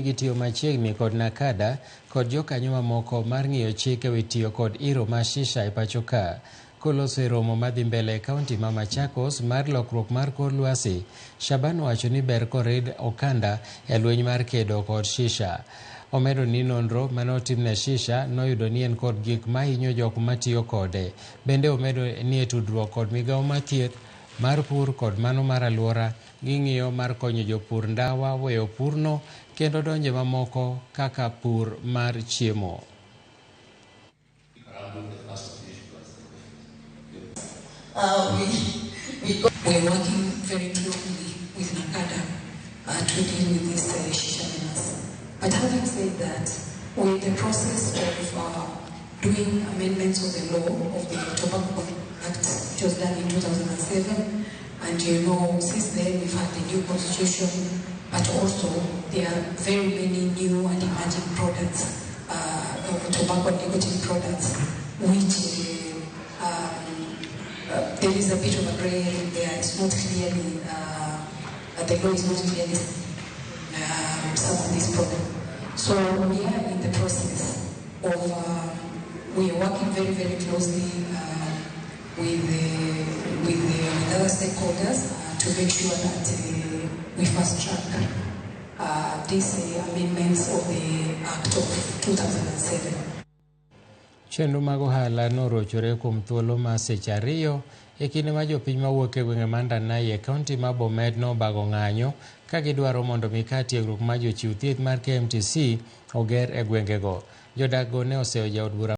gitiyo machiegni kod Nakada kod jokanyo mamoko mar ng'iyo chike ewi tiyo kod iro mar shisha e pacho ka. Koloso e romo madhi mbele e kaunti ma Machakos mar lokruok mar kor lwasi, Shaban owacho ni ber korid okanda e lweny mar kedo kod shisha. Omedo ni nonro mane otimne shisha noyudo ni en kod gik ma hinyo jok matiyo kode. Bende omedo ni e tudruok kod migawo mar thieth, mar pur kod mano mar alwora, ging'iyo mar konyo jopur ndawa weyo purno kendo donje mamoko kaka pur mar chiemo. We're working very closely with Nakada to deal with these shisha menace. But having said that, we're in the process of doing amendments of the law of the Tobacco Act, which was done in 2007. And since then we've had the new constitution, but also there are very many new and emerging products, tobacco and nicotine products, which there is a bit of a gray area there. It's not clearly, the law is not clearly some of these products. So we are in the process of, we are working very, very closely with other stakeholders to make sure that we fast track these amendments of the Act of 2007. Chenro mag ohala norochore kuom thuolo ma seche ariyo e kinde ma jopiny mawuok e gwenge mar Ndanai e kaunti ma Bomet nobago ng'anyo ka gidwaro mondo kar tiegruok mar jochiw thieth mar KMTC oger e gwengego. Jodak go ne oseyo jaod bura